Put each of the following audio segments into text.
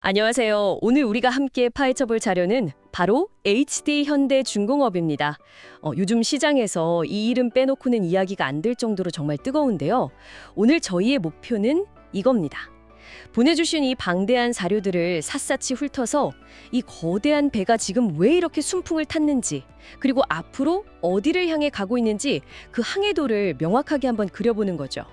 안녕하세요. 오늘 우리가 함께 파헤쳐볼 자료는 바로 HD 현대중공업입니다. 요즘 시장에서 이 이름 빼놓고는 이야기가 안 될 정도로 정말 뜨거운데요. 오늘 저희의 목표는 이겁니다. 보내주신 이 방대한 자료들을 샅샅이 훑어서 이 거대한 배가 지금 왜 이렇게 순풍을 탔는지, 그리고 앞으로 어디를 향해 가고 있는지 그 항해도를 명확하게 한번 그려보는 거죠.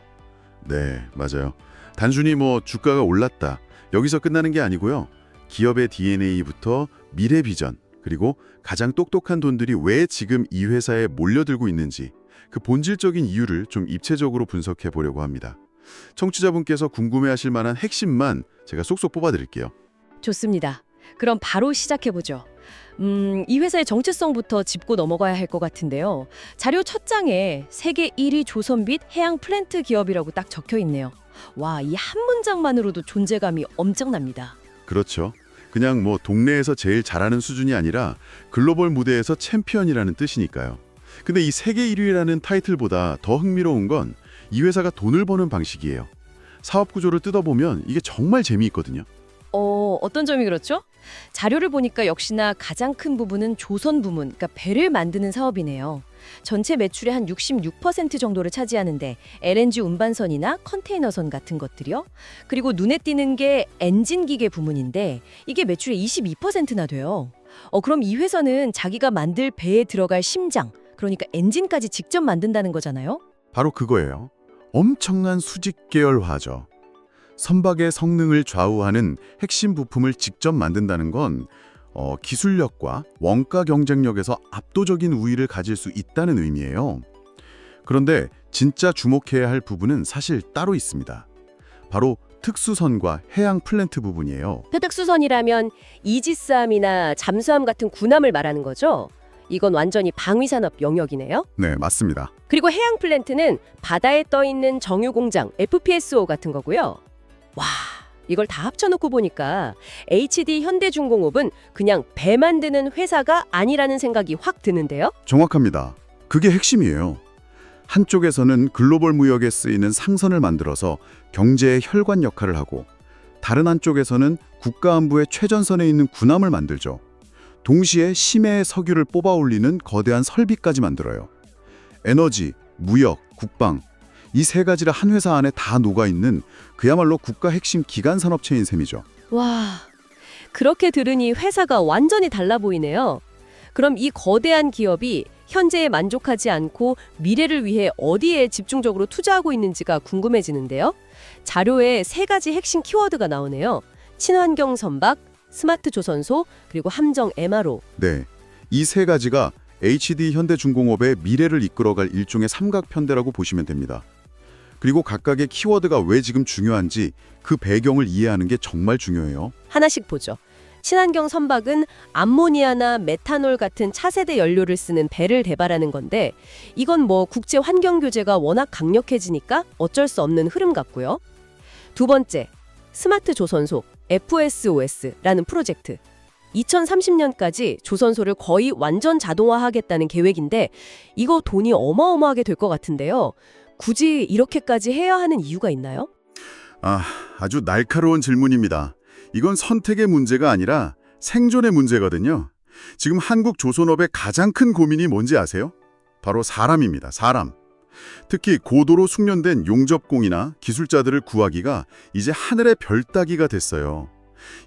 네, 맞아요. 단순히 주가가 올랐다. 여기서 끝나는 게 아니고요. 기업의 DNA부터 미래 비전, 그리고 가장 똑똑한 돈들이 왜 지금 이 회사에 몰려들고 있는지 그 본질적인 이유를 좀 입체적으로 분석해 보려고 합니다. 청취자분께서 궁금해하실 만한 핵심만 제가 쏙쏙 뽑아드릴게요. 좋습니다. 그럼 바로 시작해보죠. 이 회사의 정체성부터 짚고 넘어가야 할 것 같은데요. 자료 첫 장에 세계 1위 조선빛 해양 플랜트 기업이라고 딱 적혀 있네요. 와, 이 한 문장만으로도 존재감이 엄청납니다. 그렇죠. 그냥 동네에서 제일 잘하는 수준이 아니라 글로벌 무대에서 챔피언이라는 뜻이니까요. 근데 이 세계 1위라는 타이틀보다 더 흥미로운 건 이 회사가 돈을 버는 방식이에요. 사업 구조를 뜯어보면 이게 정말 재미있거든요. 어떤 점이 그렇죠? 자료를 보니까 역시나 가장 큰 부분은 조선 부문, 그러니까 배를 만드는 사업이네요. 전체 매출의 한 66% 정도를 차지하는데 LNG 운반선이나 컨테이너선 같은 것들이요. 그리고 눈에 띄는 게 엔진 기계 부문인데 이게 매출의 22%나 돼요. 그럼 이 회사는 자기가 만들 배에 들어갈 심장, 그러니까 엔진까지 직접 만든다는 거잖아요? 바로 그거예요. 엄청난 수직 계열화죠. 선박의 성능을 좌우하는 핵심 부품을 직접 만든다는 건 기술력과 원가 경쟁력에서 압도적인 우위를 가질 수 있다는 의미예요. 그런데 진짜 주목해야 할 부분은 사실 따로 있습니다. 바로 특수선과 해양 플랜트 부분이에요. 표특수선이라면 이지스함이나 잠수함 같은 군함을 말하는 거죠? 이건 완전히 방위산업 영역이네요. 네, 맞습니다. 그리고 해양 플랜트는 바다에 떠 있는 정유 공장, FPSO 같은 거고요. 와, 이걸 다 합쳐놓고 보니까 HD 현대중공업은 그냥 배 만드는 회사가 아니라는 생각이 확 드는데요. 정확합니다. 그게 핵심이에요. 한쪽에서는 글로벌 무역에 쓰이는 상선을 만들어서 경제의 혈관 역할을 하고 다른 한쪽에서는 국가안보의 최전선에 있는 군함을 만들죠. 동시에 심해의 석유를 뽑아 올리는 거대한 설비까지 만들어요. 에너지, 무역, 국방 이 세 가지를 한 회사 안에 다 녹아있는 그야말로 국가 핵심 기간 산업체인 셈이죠. 와, 그렇게 들으니 회사가 완전히 달라 보이네요. 그럼 이 거대한 기업이 현재에 만족하지 않고 미래를 위해 어디에 집중적으로 투자하고 있는지가 궁금해지는데요. 자료에 세 가지 핵심 키워드가 나오네요. 친환경 선박, 스마트 조선소, 그리고 함정 MRO. 네, 이 세 가지가 HD 현대중공업의 미래를 이끌어갈 일종의 삼각편대라고 보시면 됩니다. 그리고 각각의 키워드가 왜 지금 중요한지 그 배경을 이해하는 게 정말 중요해요. 하나씩 보죠. 친환경 선박은 암모니아나 메탄올 같은 차세대 연료를 쓰는 배를 개발하는 건데 이건 국제 환경 규제가 워낙 강력해지니까 어쩔 수 없는 흐름 같고요. 두 번째, 스마트 조선소, FSOS라는 프로젝트. 2030년까지 조선소를 거의 완전 자동화하겠다는 계획인데 이거 돈이 어마어마하게 될 것 같은데요. 굳이 이렇게까지 해야 하는 이유가 있나요? 아주 날카로운 질문입니다. 이건 선택의 문제가 아니라 생존의 문제거든요. 지금 한국 조선업의 가장 큰 고민이 뭔지 아세요? 바로 사람입니다. 사람. 특히 고도로 숙련된 용접공이나 기술자들을 구하기가 이제 하늘의 별 따기가 됐어요.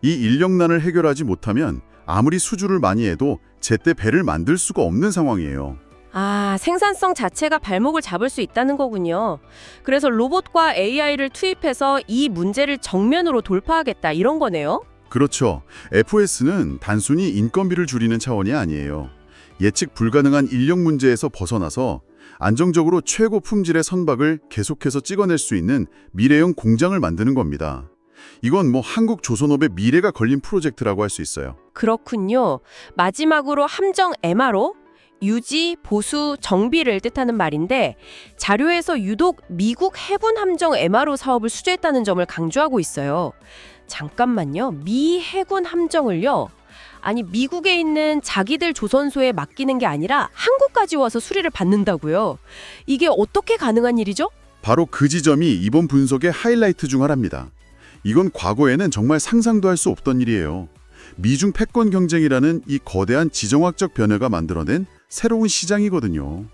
이 인력난을 해결하지 못하면 아무리 수주를 많이 해도 제때 배를 만들 수가 없는 상황이에요. 생산성 자체가 발목을 잡을 수 있다는 거군요. 그래서 로봇과 AI를 투입해서 이 문제를 정면으로 돌파하겠다 이런 거네요. 그렇죠. FS는 단순히 인건비를 줄이는 차원이 아니에요. 예측 불가능한 인력 문제에서 벗어나서 안정적으로 최고 품질의 선박을 계속해서 찍어낼 수 있는 미래형 공장을 만드는 겁니다. 이건 한국 조선업의 미래가 걸린 프로젝트라고 할 수 있어요. 그렇군요. 마지막으로 함정 MRO? 유지, 보수, 정비를 뜻하는 말인데 자료에서 유독 미국 해군 함정 MRO 사업을 수주했다는 점을 강조하고 있어요. 잠깐만요. 미 해군 함정을요? 아니 미국에 있는 자기들 조선소에 맡기는 게 아니라 한국까지 와서 수리를 받는다고요? 이게 어떻게 가능한 일이죠? 바로 그 지점이 이번 분석의 하이라이트 중 하나입니다. 이건 과거에는 정말 상상도 할 수 없던 일이에요. 미중 패권 경쟁이라는 이 거대한 지정학적 변화가 만들어낸 새로운 시장이거든요.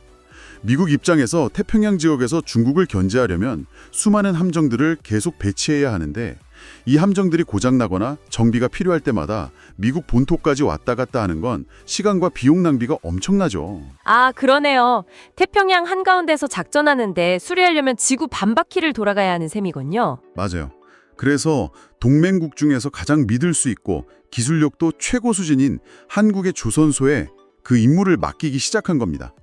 미국 입장에서 태평양 지역에서 중국을 견제하려면 수많은 함정들을 계속 배치해야 하는데 이 함정들이 고장나거나 정비가 필요할 때마다 미국 본토까지 왔다 갔다 하는 건 시간과 비용 낭비가 엄청나죠. 아, 그러네요. 태평양 한가운데서 작전하는데 수리하려면 지구 반바퀴를 돌아가야 하는 셈이군요. 맞아요. 그래서 동맹국 중에서 가장 믿을 수 있고 기술력도 최고 수준인 한국의 조선소에 그 임무를 맡기기 시작한 겁니다.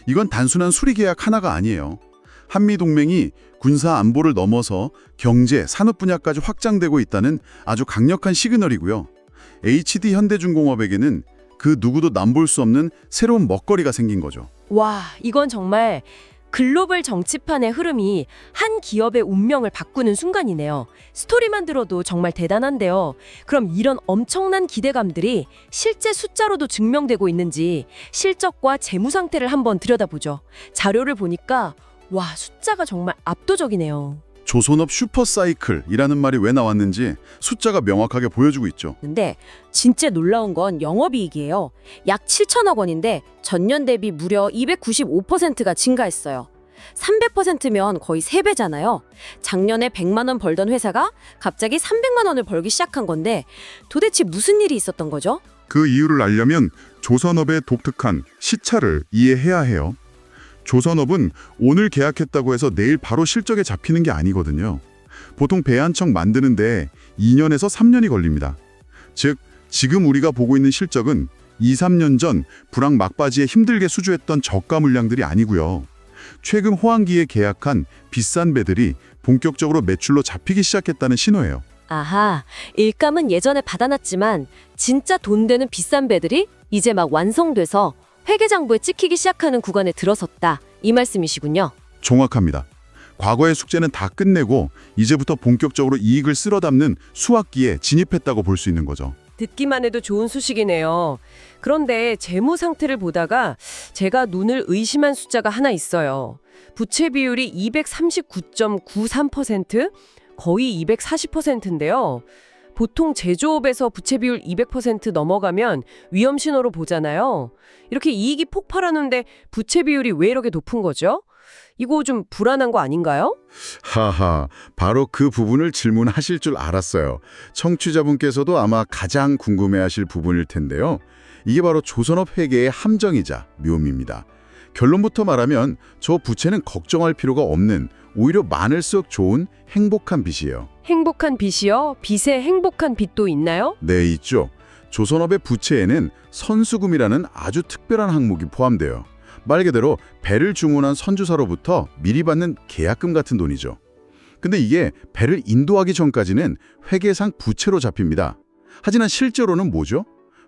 이건 단순한 수리 계약 하나가 아니에요. 한미동맹이 군사 안보를 넘어서 경제, 산업 분야까지 확장되고 있다는 아주 강력한 시그널이고요. HD 현대중공업에게는 그 누구도 남볼 수 없는 새로운 먹거리가 생긴 거죠. 와, 이건 정말 글로벌 정치판의 흐름이 한 기업의 운명을 바꾸는 순간이네요. 스토리만 들어도 정말 대단한데요. 그럼 이런 엄청난 기대감들이 실제 숫자로도 증명되고 있는지 실적과 재무 상태를 한번 들여다보죠. 자료를 보니까 와, 숫자가 정말 압도적이네요. 조선업 슈퍼사이클이라는 말이 왜 나왔는지 숫자가 명확하게 보여주고 있죠. 근데 진짜 놀라운 건 영업이익이에요. 약 7천억 원인데 전년 대비 무려 295%가 증가했어요. 300%면 거의 3배잖아요. 작년에 100만 원 벌던 회사가 갑자기 300만 원을 벌기 시작한 건데 도대체 무슨 일이 있었던 거죠? 그 이유를 알려면 조선업의 독특한 시차를 이해해야 해요. 조선업은 오늘 계약했다고 해서 내일 바로 실적에 잡히는 게 아니거든요. 보통 배 한 척 만드는데 2년에서 3년이 걸립니다. 즉, 지금 우리가 보고 있는 실적은 2, 3년 전 불황 막바지에 힘들게 수주했던 저가 물량들이 아니고요. 최근 호황기에 계약한 비싼 배들이 본격적으로 매출로 잡히기 시작했다는 신호예요. 아하, 일감은 예전에 받아놨지만 진짜 돈 되는 비싼 배들이 이제 막 완성돼서 회계장부에 찍히기 시작하는 구간에 들어섰다. 이 말씀이시군요. 정확합니다. 과거의 숙제는 다 끝내고 이제부터 본격적으로 이익을 쓸어 담는 수확기에 진입했다고 볼 수 있는 거죠. 듣기만 해도 좋은 소식이네요. 그런데 재무 상태를 보다가 제가 눈을 의심한 숫자가 하나 있어요. 부채 비율이 239.93%? 거의 240%인데요. 보통 제조업에서 부채 비율 200% 넘어가면 위험 신호로 보잖아요. 이렇게 이익이 폭발하는데 부채 비율이 왜 이렇게 높은 거죠? 이거 좀 불안한 거 아닌가요? 하하, 바로 그 부분을 질문하실 줄 알았어요. 청취자분께서도 아마 가장 궁금해하실 부분일 텐데요. 이게 바로 조선업 회계의 함정이자 묘미입니다. 결론부터 말하면 저 부채는 걱정할 필요가 없는 오히려 많을수록 좋은 행복한 빚이에요. 행복한 빚이요? 빚에 행복한 빚도 있나요? 네, 있죠. 조선업의 부채에는 선수금이라는 아주 특별한 항목이 포함돼요. 말 그대로 배를 주문한 선주사로부터 미리 받는 계약금 같은 돈이죠. 근데 이게 배를 인도하기 전까지는 회계상 부채로 잡힙니다. 하지만 실제로는 뭐죠?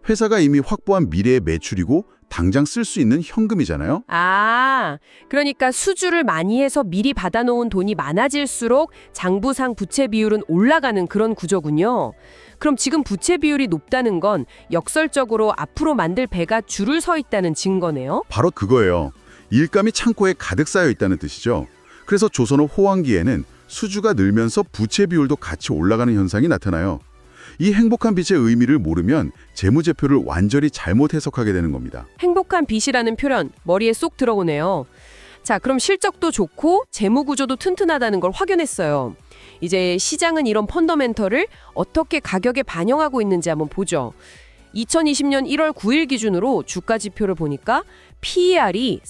회사가 이미 확보한 미래의 매출이고 당장 쓸 수 있는 현금이잖아요. 아, 그러니까 수주를 많이 해서 미리 받아놓은 돈이 많아질수록 장부상 부채 비율은 올라가는 그런 구조군요. 그럼 지금 부채 비율이 높다는 건 역설적으로 앞으로 만들 배가 줄을 서 있다는 증거네요. 바로 그거예요. 일감이 창고에 가득 쌓여 있다는 뜻이죠. 그래서 조선업 호황기에는 수주가 늘면서 부채 비율도 같이 올라가는 현상이 나타나요. 이 행복한 빚의 의미를 모르면 재무제표를 완전히 잘못 해석하게 되는 겁니다. 행복한 빚이라는 표현 머리에 쏙 들어오네요. 자, 그럼 실적도 좋고 재무 구조도 튼튼하다는 걸 확인했어요. 이제 시장은 이런 펀더멘털을 어떻게 가격에 반영하고 있는지 한번 보죠. 2020년 1월 9일 기준으로 주가 지표를 보니까 PER이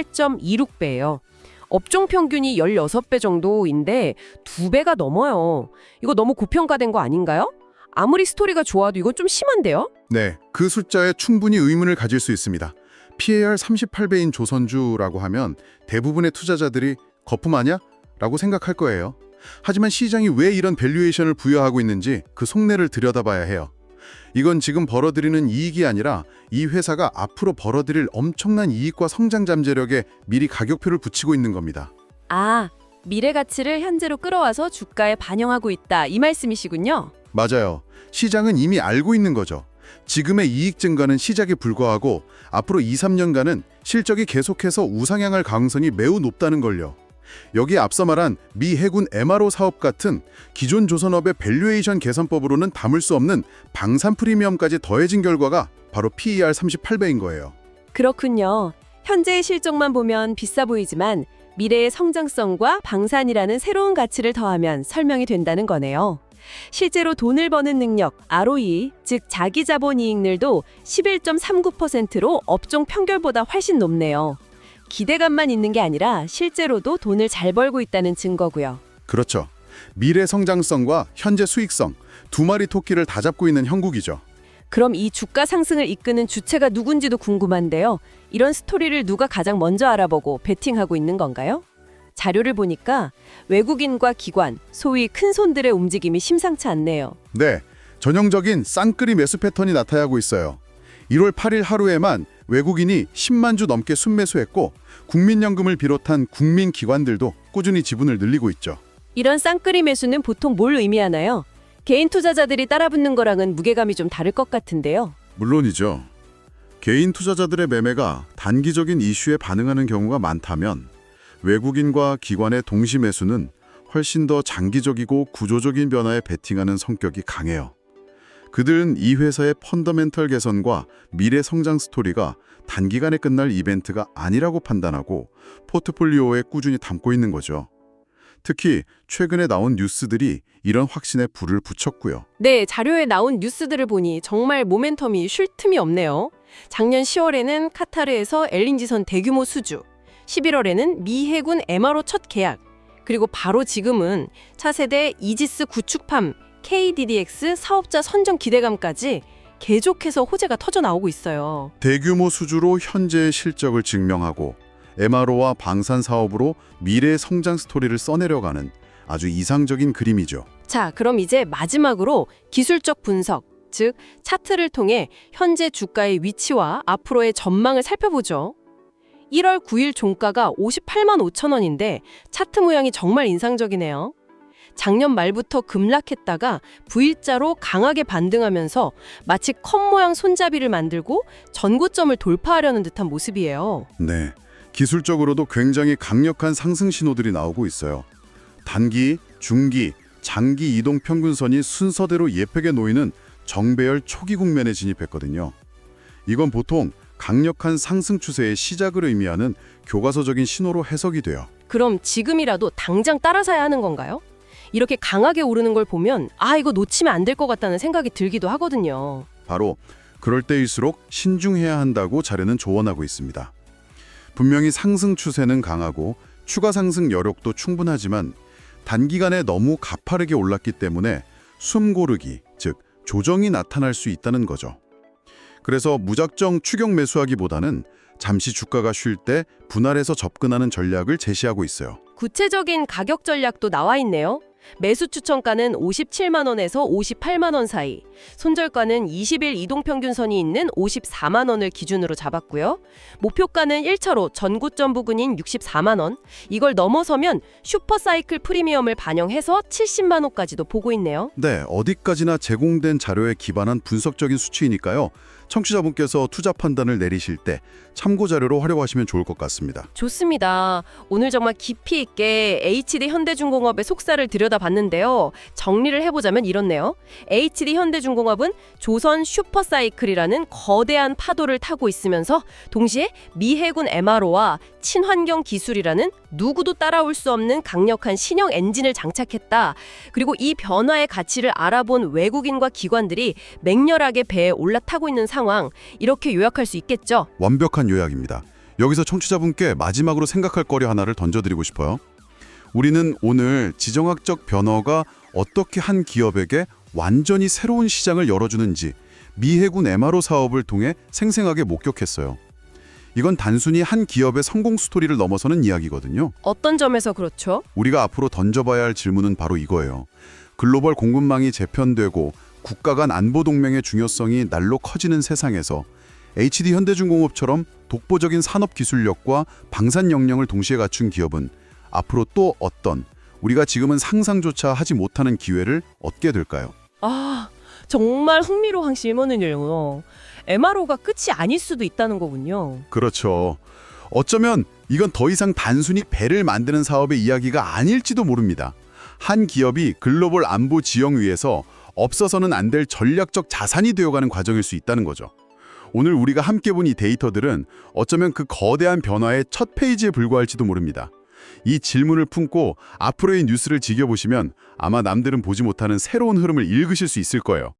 38.26배예요. 업종 평균이 16배 정도인데 2배가 넘어요. 이거 너무 고평가된 거 아닌가요? 아무리 스토리가 좋아도 이건 좀 심한데요? 네, 그 숫자에 충분히 의문을 가질 수 있습니다. PER 38배인 조선주라고 하면 대부분의 투자자들이 거품 아냐? 라고 생각할 거예요. 하지만 시장이 왜 이런 밸류에이션을 부여하고 있는지 그 속내를 들여다봐야 해요. 이건 지금 벌어들이는 이익이 아니라 이 회사가 앞으로 벌어들일 엄청난 이익과 성장 잠재력에 미리 가격표를 붙이고 있는 겁니다. 아, 미래 가치를 현재로 끌어와서 주가에 반영하고 있다. 이 말씀이시군요. 맞아요. 시장은 이미 알고 있는 거죠. 지금의 이익 증가는 시작에 불과하고 앞으로 2, 3년간은 실적이 계속해서 우상향할 가능성이 매우 높다는 걸요. 여기에 앞서 말한 미 해군 MRO 사업 같은 기존 조선업의 밸류에이션 계산법으로는 담을 수 없는 방산 프리미엄까지 더해진 결과가 바로 PER 38배인 거예요. 그렇군요. 현재의 실적만 보면 비싸 보이지만 미래의 성장성과 방산이라는 새로운 가치를 더하면 설명이 된다는 거네요. 실제로 돈을 버는 능력, ROE, 즉 자기 자본 이익률도 11.39%로 업종 평균보다 훨씬 높네요. 기대감만 있는 게 아니라 실제로도 돈을 잘 벌고 있다는 증거고요. 그렇죠. 미래 성장성과 현재 수익성, 두 마리 토끼를 다 잡고 있는 형국이죠. 그럼 이 주가 상승을 이끄는 주체가 누군지도 궁금한데요. 이런 스토리를 누가 가장 먼저 알아보고 베팅하고 있는 건가요? 자료를 보니까 외국인과 기관, 소위 큰 손들의 움직임이 심상치 않네요. 네, 전형적인 쌍끌이 매수 패턴이 나타나고 있어요. 1월 8일 하루에만 외국인이 10만 주 넘게 순매수했고 국민연금을 비롯한 국민기관들도 꾸준히 지분을 늘리고 있죠. 이런 쌍끌이 매수는 보통 뭘 의미하나요? 개인 투자자들이 따라붙는 거랑은 무게감이 좀 다를 것 같은데요. 물론이죠. 개인 투자자들의 매매가 단기적인 이슈에 반응하는 경우가 많다면 외국인과 기관의 동시 매수는 훨씬 더 장기적이고 구조적인 변화에 베팅하는 성격이 강해요. 그들은 이 회사의 펀더멘털 개선과 미래 성장 스토리가 단기간에 끝날 이벤트가 아니라고 판단하고 포트폴리오에 꾸준히 담고 있는 거죠. 특히 최근에 나온 뉴스들이 이런 확신에 불을 붙였고요. 네, 자료에 나온 뉴스들을 보니 정말 모멘텀이 쉴 틈이 없네요. 작년 10월에는 카타르에서 LNG선 대규모 수주, 11월에는 미 해군 MRO 첫 계약, 그리고 바로 지금은 차세대 이지스 구축함 KDDX 사업자 선정 기대감까지 계속해서 호재가 터져 나오고 있어요. 대규모 수주로 현재의 실적을 증명하고 MRO와 방산 사업으로 미래 성장 스토리를 써내려가는 아주 이상적인 그림이죠. 자, 그럼 이제 마지막으로 기술적 분석, 즉 차트를 통해 현재 주가의 위치와 앞으로의 전망을 살펴보죠. 1월 9일 종가가 58만 5천 원인데 차트 모양이 정말 인상적이네요. 작년 말부터 급락했다가 V자로 강하게 반등하면서 마치 컵 모양 손잡이를 만들고 전고점을 돌파하려는 듯한 모습이에요. 네, 기술적으로도 굉장히 강력한 상승 신호들이 나오고 있어요. 단기, 중기, 장기 이동 평균선이 순서대로 예쁘게 놓이는 정배열 초기 국면에 진입했거든요. 이건 보통 강력한 상승 추세의 시작을 의미하는 교과서적인 신호로 해석이 돼요. 그럼 지금이라도 당장 따라 사야 하는 건가요? 이렇게 강하게 오르는 걸 보면 이거 놓치면 안 될 것 같다는 생각이 들기도 하거든요. 바로 그럴 때일수록 신중해야 한다고 자료는 조언하고 있습니다. 분명히 상승 추세는 강하고 추가 상승 여력도 충분하지만 단기간에 너무 가파르게 올랐기 때문에 숨 고르기, 즉 조정이 나타날 수 있다는 거죠. 그래서 무작정 추격 매수하기보다는 잠시 주가가 쉴 때 분할해서 접근하는 전략을 제시하고 있어요. 구체적인 가격 전략도 나와 있네요. 매수 추천가는 57만 원에서 58만 원 사이, 손절가는 20일 이동평균선이 있는 54만 원을 기준으로 잡았고요. 목표가는 1차로 전고점 부근인 64만 원, 이걸 넘어서면 슈퍼사이클 프리미엄을 반영해서 70만 원까지도 보고 있네요. 네, 어디까지나 제공된 자료에 기반한 분석적인 수치이니까요. 청취자분께서 투자 판단을 내리실 때 참고 자료로 활용하시면 좋을 것 같습니다. 좋습니다. 오늘 정말 깊이 있게 HD 현대중공업의 속살을 들여다봤는데요. 정리를 해보자면 이렇네요. HD 현대중공업은 조선 슈퍼사이클이라는 거대한 파도를 타고 있으면서 동시에 미 해군 MRO와 친환경 기술이라는 누구도 따라올 수 없는 강력한 신형 엔진을 장착했다. 그리고 이 변화의 가치를 알아본 외국인과 기관들이 맹렬하게 배에 올라타고 있는 상황, 이렇게 요약할 수 있겠죠. 완벽한 요약입니다. 여기서 청취자분께 마지막으로 생각할 거리 하나를 던져드리고 싶어요. 우리는 오늘 지정학적 변화가 어떻게 한 기업에게 완전히 새로운 시장을 열어주는지 미 해군 MRO 사업을 통해 생생하게 목격했어요. 이건 단순히 한 기업의 성공 스토리를 넘어서는 이야기거든요. 어떤 점에서 그렇죠? 우리가 앞으로 던져봐야 할 질문은 바로 이거예요. 글로벌 공급망이 재편되고 국가 간 안보 동맹의 중요성이 날로 커지는 세상에서 HD 현대중공업처럼 독보적인 산업 기술력과 방산 역량을 동시에 갖춘 기업은 앞으로 또 어떤 우리가 지금은 상상조차 하지 못하는 기회를 얻게 될까요? 정말 흥미로운 질문이네요. MRO가 끝이 아닐 수도 있다는 거군요. 그렇죠. 어쩌면 이건 더 이상 단순히 배를 만드는 사업의 이야기가 아닐지도 모릅니다. 한 기업이 글로벌 안보 지형 위에서 없어서는 안 될 전략적 자산이 되어가는 과정일 수 있다는 거죠. 오늘 우리가 함께 본 이 데이터들은 어쩌면 그 거대한 변화의 첫 페이지에 불과할지도 모릅니다. 이 질문을 품고 앞으로의 뉴스를 지켜보시면 아마 남들은 보지 못하는 새로운 흐름을 읽으실 수 있을 거예요.